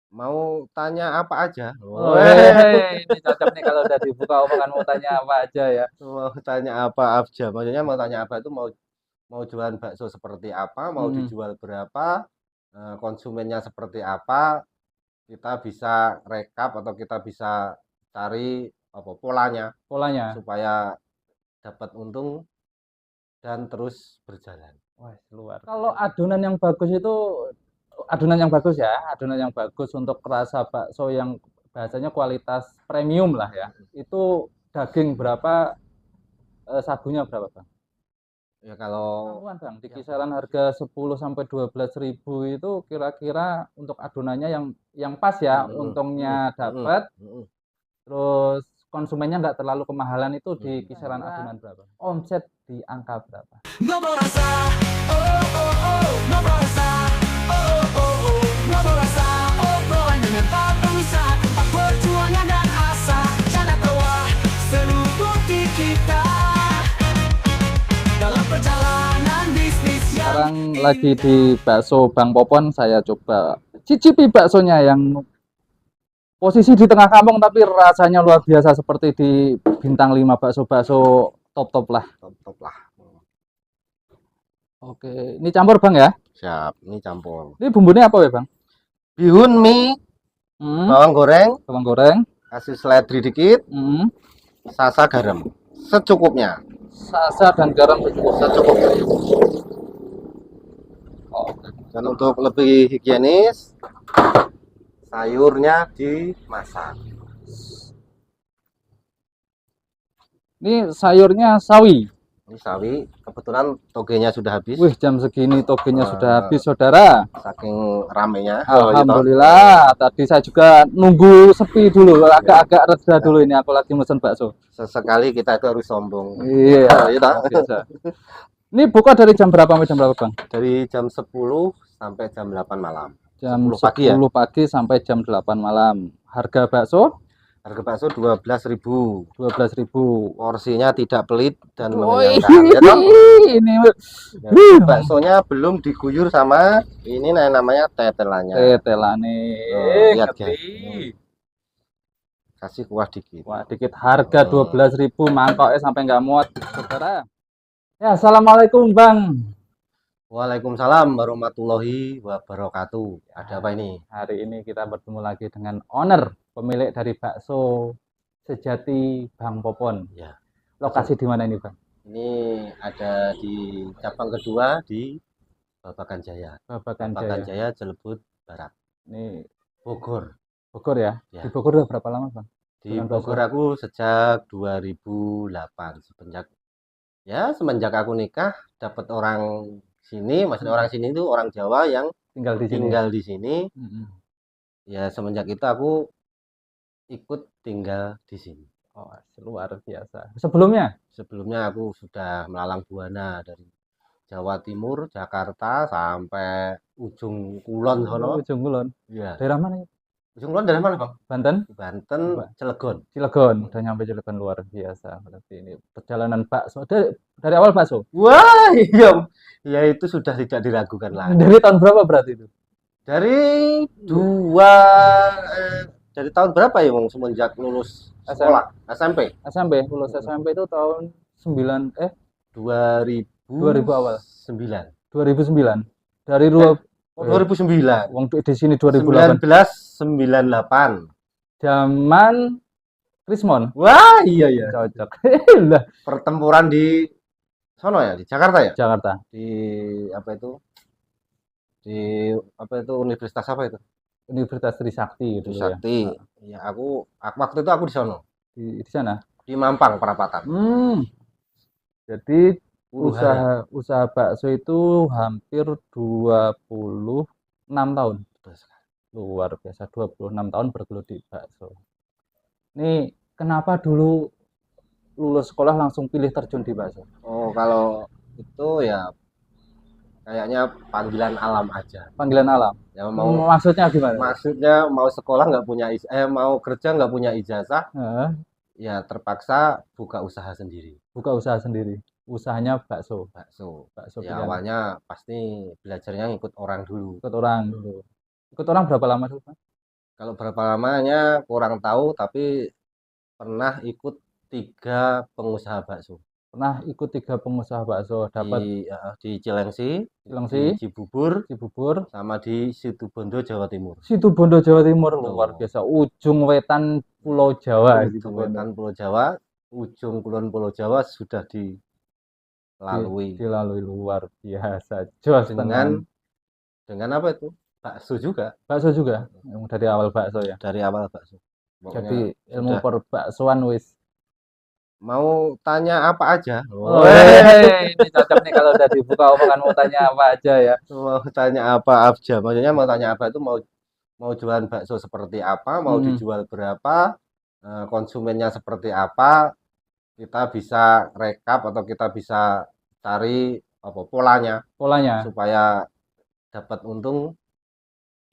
Mau tanya apa aja? Oh, Weh, ini cocok nih kalau udah dibuka omongan mau tanya apa aja ya. mau tanya apa aja? Maksudnya mau tanya apa itu mau mau jualan bakso seperti apa, mau Mm-mm. dijual berapa, konsumennya seperti apa, kita bisa rekap atau kita bisa cari apa polanya Polanya. supaya dapat untung dan terus berjalan. Wah, luar. Kalau adonan yang bagus itu adonan yang bagus ya, adonan yang bagus untuk rasa bakso yang bahasanya kualitas premium lah ya. Itu daging berapa, sagunya berapa, Bang? Ya kalau Perkampungan, Bang, di ya kisaran harga 10 sampai 12 ribu itu kira-kira untuk adonannya yang pas ya, mm, untungnya mm, mm, dapat, mm, terus konsumennya nggak terlalu kemahalan itu di mm. kisaran adonan berapa? Omset di angka berapa? Nggak merasa, oh oh oh, nggak merasa, oh oh oh, nggak merasa, obrolan dengan tak berusaha, tempat perjuangan dan asa, canda tawa, seluruh bukti kita dalam perjalanan bisnis yang Sekarang lagi di bakso Bang Popon, saya coba cicipi baksonya yang posisi di tengah kampung tapi rasanya luar biasa seperti di bintang 5 bakso-bakso top-top lah. Top top lah. Oke, ini campur Bang ya. Siap, ini campur. Ini bumbunya apa ya Bang? Bihun mie, Hmm, bawang goreng, bawang goreng, kasih seledri dikit, hmm, sasa garam. Secukupnya. salsa dan garam secukupnya. Secukupnya. Oke. Dan untuk lebih higienis, sayurnya dimasak. Ini sayurnya sawi. Ini sawi, kebetulan togenya sudah habis. Wih, jam segini togenya sudah Eh, habis, saudara. saking ramenya. Alhamdulillah. Tadi saya juga nunggu sepi dulu, agak-agak reda dulu ini. Aku lagi mesen bakso. Sesekali kita itu harus sombong. Iya, Ya, toh? biasa. Ini buka dari jam berapa sampai jam berapa, Bang? Dari jam 10 sampai jam 8 malam. Jam 10 pagi ya. 10 pagi sampai jam 8 malam. Harga bakso Harga bakso 12.000. 12 ribu. Porsinya tidak pelit dan Oh, mengenyangkan. Ya, toh? ini Ya, baksonya belum diguyur sama ini namanya tetelannya. tetelane. Oh, lihat, Ngeri. guys. Kasih kuah dikit. Wah, dikit harga 12 ribu, mangkoknya sampai nggak muat, saudara. Ya, assalamualaikum Bang. Waalaikumsalam warahmatullahi wabarakatuh. Ada apa ini? Hari ini kita bertemu lagi dengan owner, pemilik dari bakso sejati Bang Popon. Ya, Lokasi di mana ini, Bang? ini ada di cabang kedua di Babakan Jaya. Babakan Babakan Jaya. Jaya, Jelebut Barat, Ini Bogor. Bogor ya? Ya. Di Bogor udah berapa lama, Bang? Di Jualan Bogor bakso. aku sejak 2008. Semenjak aku nikah dapat orang sini, maksudnya orang sini itu orang Jawa yang Tinggal di sini. tinggal di sini. Mm-mm. Ya semenjak itu aku ikut tinggal di sini. Oh, luar biasa. Sebelumnya? Sebelumnya aku sudah melalang buana dari Jawa Timur, Jakarta sampai ujung Kulon sono. Ujung Kulon. Iya. Daerah mana ya? Ujung Kulon dari mana, Bang? Banten? Banten, Apa? Cilegon. Cilegon. Udah nyampe Cilegon, luar biasa. Berarti ini perjalanan bakso. Dari awal bakso? Wah, iya. Ya itu sudah tidak diragukan lagi. Dari tahun berapa berarti itu? Dari dua dari tahun berapa ya, Bang, semenjak lulus sekolah SMP? SMP, lulus SMP itu tahun 2000 awal. 2009. 2009. Dari dua Oh, 2009. wong di sini 2008. 1998. Zaman Krismon. Wah, iya ya. Cocok. Lah, Pertempuran di sono ya, di Jakarta ya? Jakarta. Di apa itu? Di apa itu universitas apa itu? Universitas Trisakti gitu ya. Trisakti. Ya, aku waktu itu aku di sono, Di sana. di Mampang Perapatan. Jadi Huru-hara. usaha bakso itu hampir 26 tahun. Betul sekali. Luar biasa, 26 tahun bergelut di bakso. Ini kenapa dulu lulus sekolah langsung pilih terjun di bakso? Oh, kalau itu ya kayaknya panggilan alam aja. Panggilan alam. Ya mau Maksudnya gimana? maksudnya mau sekolah nggak punya mau kerja nggak punya ijazah, Heeh, ya terpaksa buka usaha sendiri. buka usaha sendiri. Usahanya bakso. Bakso. Bakso Ya pilihan. awalnya pasti belajarnya ngikut orang dulu. Ikut orang dulu. Ikut orang berapa lama dulu, Pak? Kalau berapa lamanya kurang tahu, tapi pernah ikut 3 pengusaha bakso. Pernah ikut 3 pengusaha bakso, dapat Di Cilengsi, di Cilengsi, Cibubur, Cibubur, sama di Situbondo, Jawa Timur. Situbondo Jawa Timur, luar Tuh, biasa. Ujung wetan Pulau Jawa, ujung Situbondo. wetan Pulau Jawa, ujung kulon Pulau Jawa sudah Di- dilalui Dilalui, luar biasa. Jos tenan. dengan apa itu? Bakso juga, Bakso juga, yang dari awal bakso ya. dari awal bakso. Jadi Pokoknya ilmu sudah. perbaksoan wis. Mau tanya apa aja? Oh, ini cocok nih kalau udah dibuka omongan mau tanya apa aja ya. Mau tanya apa aja? Maksudnya mau tanya apa itu mau mau jualan bakso seperti apa, mau Mm-mm. dijual berapa, konsumennya seperti apa, kita bisa rekap atau kita bisa cari apa polanya Polanya. supaya dapat untung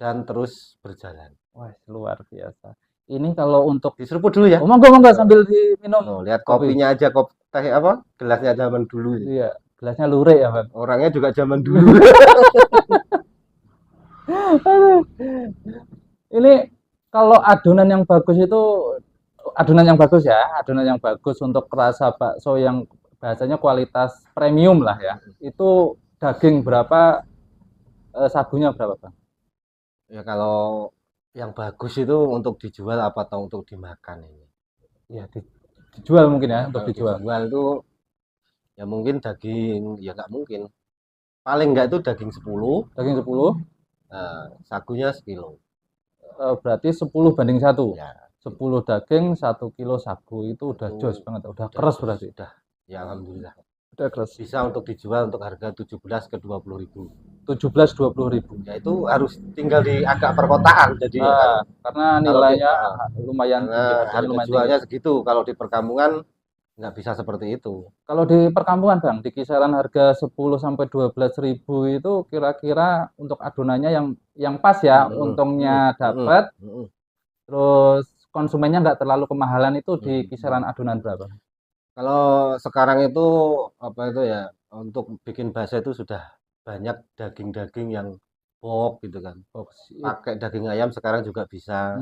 dan terus berjalan. Wah, luar biasa. Ini kalau untuk Diseruput dulu ya. oh, monggo sambil diminum Oh, lihat kopi. kopinya aja, kopi teh apa? Gelasnya zaman dulu. Iya, gelasnya lurik ya, Bang. Orangnya juga zaman dulu. Ini kalau adonan yang bagus itu adonan yang bagus ya, adonan yang bagus untuk rasa bakso yang bahasanya kualitas premium lah ya. Itu daging berapa, sagunya berapa, Bang? Ya kalau yang bagus itu untuk dijual apa atau untuk dimakan ini? Ya, dijual mungkin ya, untuk Kalau dijual. dijual itu ya mungkin daging, ya nggak mungkin. Paling nggak itu daging 10, Daging 10, sagunya sekilo. berarti 10 banding 1. Ya, 10 daging, 1 kilo sagu itu udah itu jos banget, udah udah keras berarti. sudah. Ya alhamdulillah. Udah keras. Bisa untuk dijual untuk harga 17 ke 20 ribu. 17-20 ribu. Ya itu harus tinggal di agak perkotaan. Jadi kan, Karena kalau nilainya di- lumayan tinggi, karena harganya harga lumayan jualnya tinggi. segitu. Kalau di perkampungan nggak bisa seperti itu. Kalau di perkampungan Bang, di kisaran harga 10 sampai 12 ribu itu kira-kira untuk adonannya yang pas ya, untungnya dapat, Mm-mm. terus konsumennya nggak terlalu kemahalan itu di Mm-mm. kisaran adonan berapa? Kalau sekarang itu apa itu ya untuk bikin bakso itu sudah banyak daging-daging yang box gitu kan. Box. Pakai daging ayam sekarang juga bisa.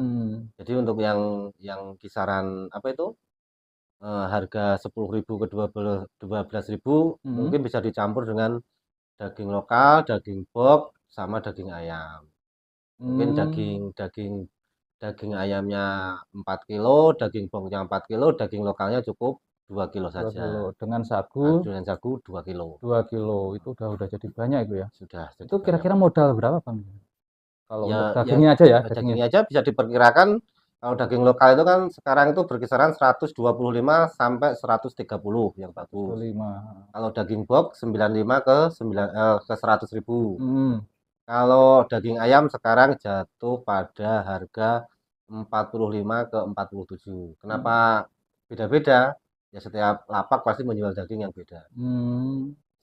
Jadi untuk yang kisaran apa itu harga 10 ribu ke 12 ribu mungkin bisa dicampur dengan daging lokal, daging box sama daging ayam. Mungkin daging ayamnya 4 kilo, daging boxnya 4 kilo, daging lokalnya cukup 2 kilo 2 saja. kilo. Dengan sagu Adonan sagu 2 kilo. 2 kilo itu udah jadi banyak itu ya. Sudah jadi Itu banyak. kira-kira modal berapa Bang? Kalau Ya, untuk dagingnya aja ya, dagingnya aja bisa diperkirakan kalau daging lokal itu kan sekarang itu berkisaran 125 sampai 130 yang bagus. 25. Kalau daging box 95 ke 100 ribu. Hmm. Kalau daging ayam sekarang jatuh pada harga 45 ke 47. Kenapa beda-beda? Ya setiap lapak pasti menjual daging yang beda.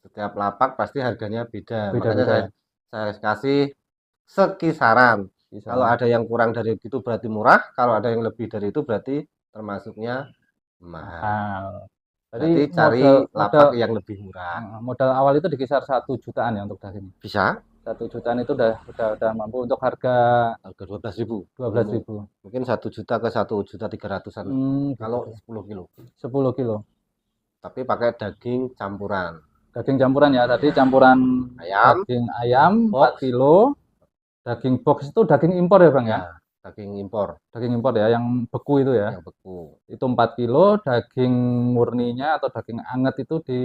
Setiap lapak pasti harganya beda. Makanya Beda-beda. saya kasih sekisaran. Kalau ada yang kurang dari itu berarti murah, kalau ada yang lebih dari itu berarti termasuknya mahal. Berarti cari lapak yang lebih murah. Modal awal itu di kisar 1 jutaan ya untuk daging. Bisa 1 jutaan itu udah mampu untuk harga 12 ribu. 12 ribu. Mungkin 1 juta ke 1.300.000-an kalau 10 kilo. 10 kilo. Tapi pakai daging campuran. Daging campuran ya, tadi campuran Ayam, daging ayam 4 kilo. Daging box itu daging impor ya Bang ya? Daging impor. Daging impor ya, yang beku itu ya. Yang beku. Itu 4 kilo, daging murninya atau daging anget itu di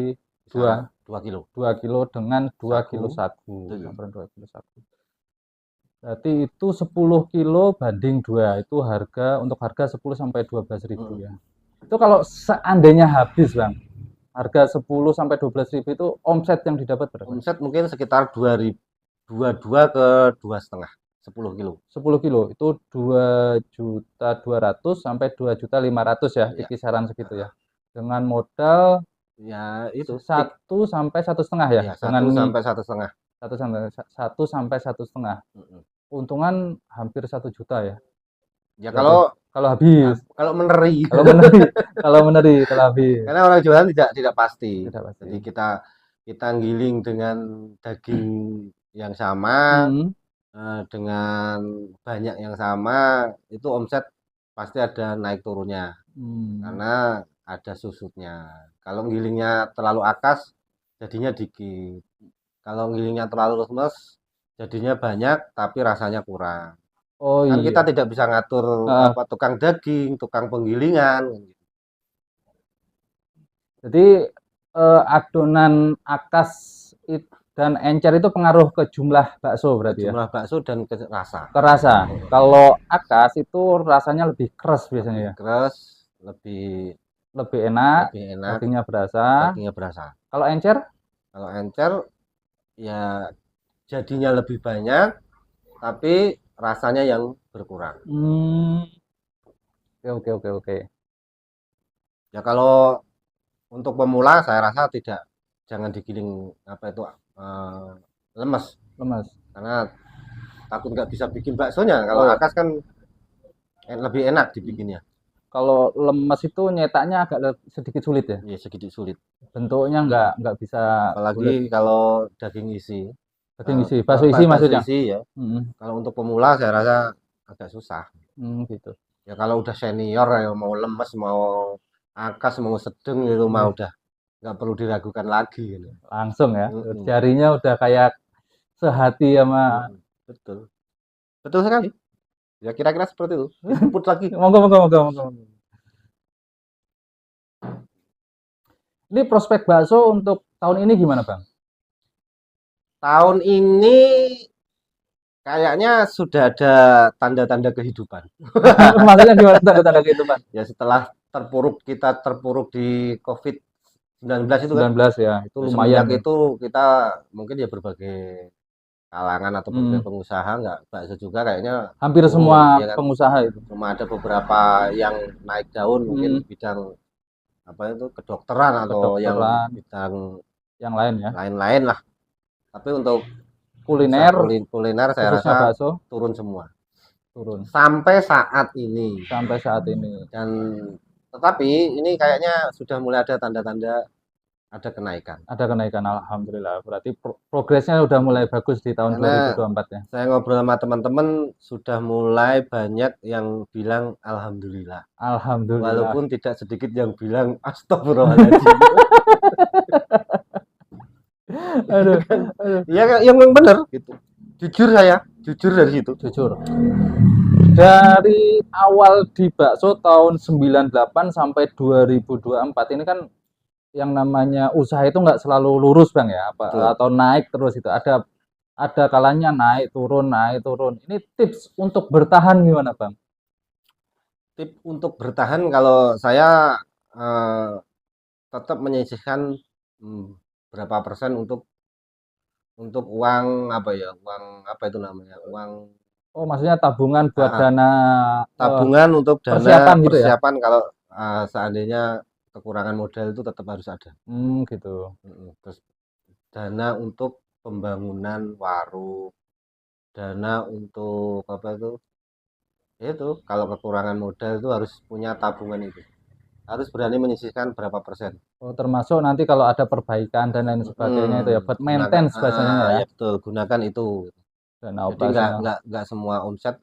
2 kilo. 2 kilo dengan 2 Sagu. kilo sagu. Betul. Campuran 2 kilo sagu. Berarti itu 10 kilo banding 2. Itu untuk harga 10 sampai 12 ribu ya. Itu kalau seandainya habis Bang, harga 10 sampai 12 ribu itu omset yang didapat berapa? Omset mungkin sekitar 22 ke 2,5. 10 kilo. 10 kilo itu 2.200.000 sampai 2.500.000 ya, di kisaran segitu ya. Dengan modal Ya itu 1 sampai 1,5 ya. ya, 1 Dengan sampai 1,5. 1 sampai 1,5. Untungan hampir 1 juta ya. Ya kalau habis. kalau meneri. Kalau meneri kalau habis. Karena orang jualan tidak pasti. Tidak pasti. Jadi kita giling dengan daging yang sama, dengan banyak yang sama itu omset pasti ada naik turunnya karena ada susutnya. Kalau gilingnya terlalu akas jadinya dikit. Kalau gilingnya terlalu lemes jadinya banyak tapi rasanya kurang. Oh Kan kita iya. tidak bisa ngatur Heeh. tukang daging, tukang penggilingan. Jadi adonan akas dan encer itu pengaruh ke jumlah bakso berarti ya? Jumlah bakso dan rasa. Kerasa. Kalau akas itu rasanya lebih keras biasanya Lebih ya. keras, lebih Lebih enak, lebih enak, dagingnya berasa. dagingnya berasa. Kalau encer? Kalau encer ya jadinya lebih banyak, tapi rasanya yang berkurang. Hmm, oke oke oke oke. Ya kalau untuk pemula saya rasa jangan digiling apa itu lemes Lemas. karena takut nggak bisa bikin baksonya. Kalau Oh, akas kan lebih enak dibikinnya. kalau lemas itu nyetaknya agak sedikit sulit ya. Ya sedikit sulit. Bentuknya nggak bisa bulat. Apalagi kalau daging isi, Daging isi, bakso isi bakso maksudnya. isi ya. Hmm, Kalau untuk pemula saya rasa agak susah. gitu. Ya kalau udah senior ya mau lemes, mau akas, mau sedang gitu mah Hmm, udah nggak perlu diragukan lagi gitu. langsung ya. Mm-mm. Jarinya udah kayak sehati sama. Mm-mm. Betul. Betul sekali. Ya kira-kira seperti itu. Dijemput lagi. Monggo monggo monggo monggo. Ini prospek bakso untuk tahun ini gimana Bang? Tahun ini kayaknya sudah ada tanda-tanda kehidupan. Maksudnya gimana tanda-tanda kehidupan? Ya setelah kita terpuruk di COVID-19 itu kan. 19 ya, itu Ya, lumayan semenjak ya. itu kita mungkin ya berbagai kalangan atau berbagai pengusaha nggak bakso juga kayaknya Hampir turun, semua ya kan. pengusaha itu. Cuma ada beberapa yang naik daun mungkin di bidang apa itu kedokteran atau yang Kedokteran, bidang yang lain ya. lain-lain lah. Tapi untuk usaha Kuliner, kuliner saya khususnya rasa bakso, turun semua turun sampai saat ini. sampai saat ini. Dan tetapi ini kayaknya sudah mulai ada tanda-tanda ada kenaikan. Ada kenaikan, alhamdulillah. Berarti progresnya udah mulai bagus di tahun Karena 2024 ya. saya ngobrol sama teman-teman sudah mulai banyak yang bilang alhamdulillah. Alhamdulillah. Walaupun tidak sedikit yang bilang astagfirullahaladzim. Aduh, aduh. Ya yang benar gitu. Jujur dari situ. Jujur. Dari awal di bakso tahun 98 sampai 2024 ini kan yang namanya usaha itu nggak selalu lurus Bang ya, Betul. atau naik terus itu. Ada kalanya naik turun naik turun. Ini tips untuk bertahan gimana Bang? Tip untuk bertahan kalau saya tetap menyisihkan berapa persen untuk uang apa ya, uang apa itu namanya, uang Oh, maksudnya tabungan buat dana tabungan untuk dana persiapan gitu ya? persiapan kalau seandainya kekurangan modal itu tetap harus ada. Gitu. Terus dana untuk pembangunan warung, dana untuk apa itu? Itu kalau kekurangan modal itu harus punya tabungan itu. Harus berani menyisihkan berapa persen. Oh, termasuk nanti kalau ada perbaikan dan lain sebagainya itu ya buat maintenance biasanya ya. Ya betul, gunakan itu. Dana Jadi operasional. nggak semua omset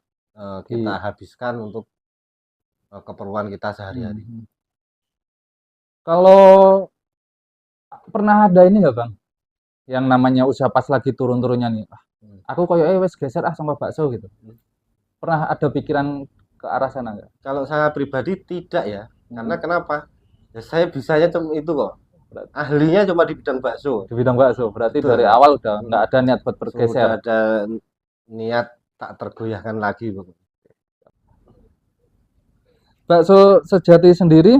kita habiskan untuk keperluan kita sehari-hari. Kalau pernah ada ini nggak Bang? Yang namanya usaha pas lagi turun-turunnya nih. Aku koyo wes geser sama bakso gitu. Pernah ada pikiran ke arah sana nggak? Kalau saya pribadi tidak ya. Karena kenapa? Ya saya bisanya cuma itu kok. Ahlinya cuma di bidang bakso. Di bidang bakso. Berarti Betul. dari awal udah nggak ada niat buat bergeser. Sudah ada niat tak tergoyahkan lagi. Bakso Sejati sendiri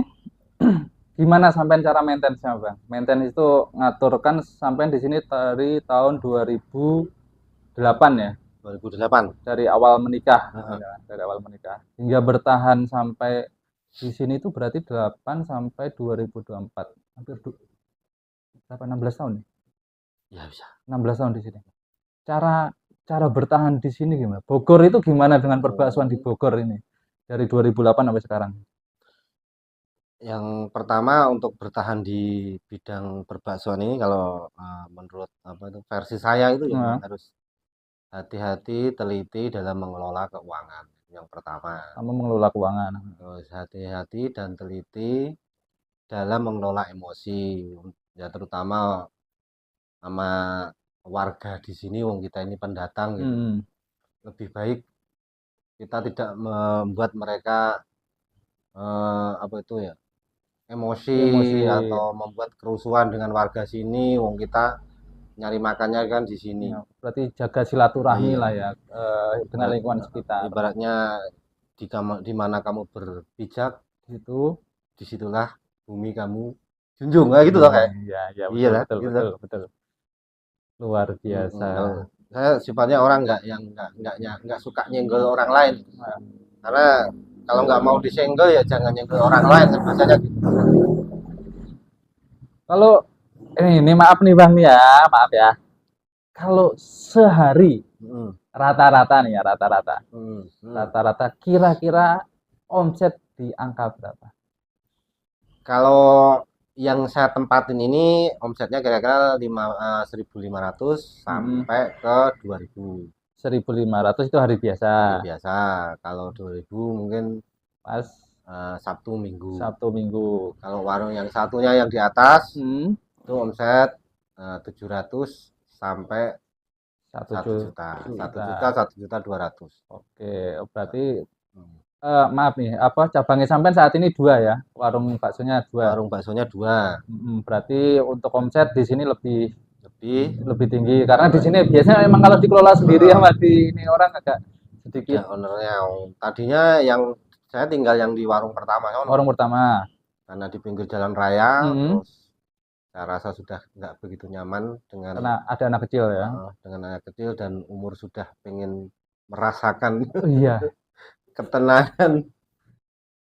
gimana sampai cara maintenance-nya Bang? Maintenance itu ngaturkan sampai di sini dari tahun 2008 ya? 2008. Dari awal menikah. Dari awal menikah. Hingga bertahan sampai di sini itu berarti 8 sampai 2024. Hampir 16 tahun nih. Ya bisa. 16 tahun di sini. Cara bertahan di sini gimana? Bogor itu gimana dengan perbaksoan di Bogor ini? Dari 2008 sampai sekarang. Yang pertama untuk bertahan di bidang perbaksoan ini kalau menurut apa itu versi saya itu ya hati-hati, teliti dalam mengelola keuangan. Yang pertama. Kamu mengelola keuangan. Terus hati-hati dan teliti dalam mengelola emosi. Ya terutama sama warga di sini, wong kita ini pendatang gitu. Lebih baik kita tidak membuat mereka apa itu ya, emosi atau membuat kerusuhan dengan warga sini, wong kita nyari makannya kan di sini. Ya, berarti jaga silaturahmi Iya. lah ya dengan lingkungan sekitar. Ibaratnya di mana kamu berpijak, Itu disitulah bumi kamu junjung, kayak gitu loh kayak. Iya, iya, Iya lah, betul, gitu. betul, betul. Luar biasa. Saya sifatnya orang nggak suka nyenggol orang lain. Karena kalau nggak mau disenggol ya jangan nyenggol orang lain, kan biasanya gitu. Kalau ini maaf nih Bang ya, maaf ya. Kalau sehari rata-rata nih ya, rata-rata kira-kira omset di angka berapa? Kalau yang saya tempatin ini omsetnya kira-kira 1.500 sampai ke 2.000. 1.500 itu hari biasa. Hari biasa. Kalau 2.000 mungkin Pas Sabtu Minggu. Sabtu Minggu. Kalau warung yang satunya yang di atas itu omset 700 sampai 1 juta. 1.200.000. Oke, berarti maaf nih, apa cabangnya sampean saat ini 2 ya? Warung baksonya 2. Warung baksonya 2. Berarti untuk omset di sini lebih tinggi karena di sini biasanya memang kalau dikelola sendiri sama di ini orang agak sedikit. Ya, ownernya tadinya yang saya tinggal yang di warung pertama. Warung pertama. Karena di pinggir jalan raya, terus saya rasa sudah nggak begitu nyaman dengan karena ada anak kecil ya. Dengan anak kecil dan umur sudah pengen merasakan ketenangan.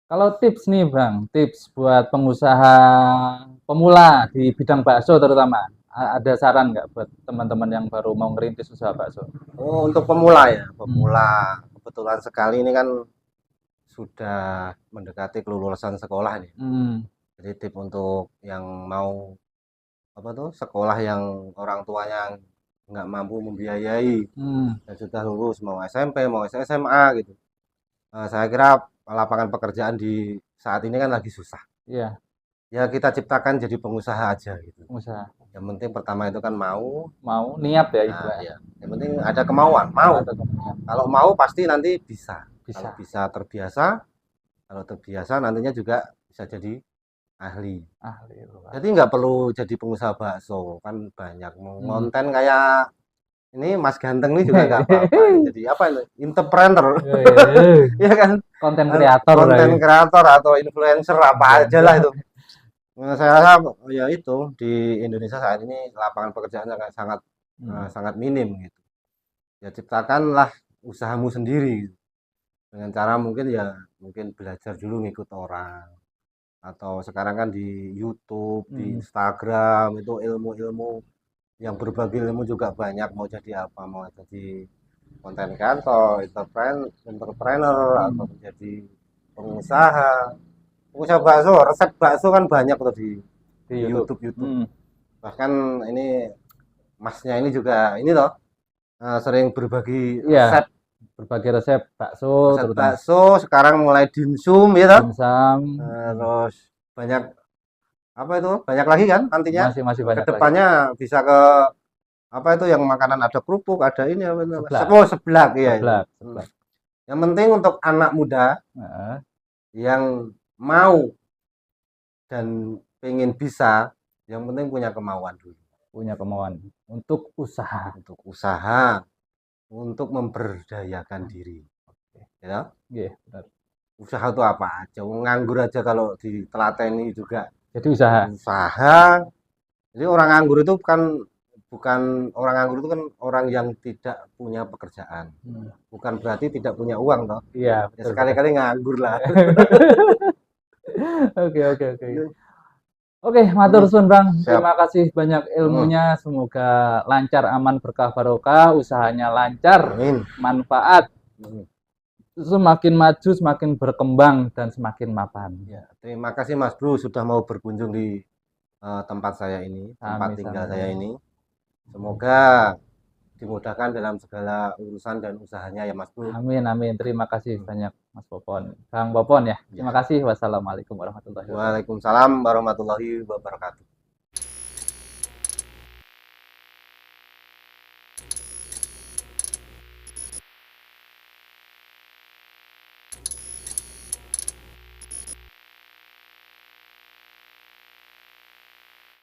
Kalau tips nih Bang, tips buat pengusaha pemula di bidang bakso terutama, ada saran nggak buat teman-teman yang baru mau ngerintis usaha bakso? Oh, untuk pemula ya, pemula. Kebetulan sekali ini kan sudah mendekati kelulusan sekolah nih. Jadi tips untuk yang mau apa tuh sekolah yang orang tuanya nggak mampu membiayai dan sudah lulus mau SMP mau SMA gitu. Saya kira lapangan pekerjaan di saat ini kan lagi susah. Iya. Ya kita ciptakan jadi pengusaha aja gitu. Pengusaha. Yang penting pertama itu kan mau niat ya itu. Ya. Yang penting ada kemauan, mau. Kalau mau pasti nanti bisa. Kalau bisa terbiasa, kalau terbiasa nantinya juga bisa jadi ahli. Jadi nggak perlu jadi pengusaha bakso, kan banyak konten kayak ini Mas Ganteng ini juga nggak apa-apa. Jadi apa itu? Entrepreneur. Ya kan? Konten kreator atau influencer apa aja lah itu. Saya rasa ya itu di Indonesia saat ini lapangan pekerjaan sangat minim gitu. Ya ciptakanlah usahamu sendiri dengan cara mungkin belajar dulu ngikut orang, atau sekarang kan di YouTube, di Instagram itu ilmu-ilmu yang berbagi ilmu juga banyak. Mau jadi apa, mau jadi konten kreator, entrepreneur atau menjadi pengusaha bakso, resep bakso kan banyak tuh di YouTube. Bahkan ini masnya ini juga ini loh sering berbagi resep, bakso. Sekarang mulai dimsum ya toh. Terus banyak apa itu? Banyak lagi kan nantinya. Masih banyak. Kedepannya bisa ke apa itu yang makanan ada kerupuk, ada ini apa itu? Seblak ya. Yang penting untuk anak muda yang mau dan pengen bisa, yang penting punya kemauan dulu. Untuk usaha, untuk memberdayakan diri. Ya? Benar. Usaha itu apa aja? Nganggur aja kalau ditelateni juga. Jadi usaha. Jadi orang nganggur itu bukan orang nganggur itu kan orang yang tidak punya pekerjaan. Bukan berarti tidak punya uang toh. Iya. Ya, sekali-kali nganggur lah. Oke, matur suwun Bang. Terima kasih banyak ilmunya. Semoga lancar, aman, berkah, barokah, usahanya lancar, manfaat. Semakin maju, semakin berkembang dan semakin mapan. Ya, terima kasih Mas Bro sudah mau berkunjung di tempat saya ini, tempat tinggal saya ini. Semoga dimudahkan dalam segala urusan dan usahanya ya Mas Bro. Amin, amin. Terima kasih banyak Mas Popon. Bang Popon ya. Terima kasih. Wassalamualaikum warahmatullahi wabarakatuh. Waalaikumsalam warahmatullahi wabarakatuh.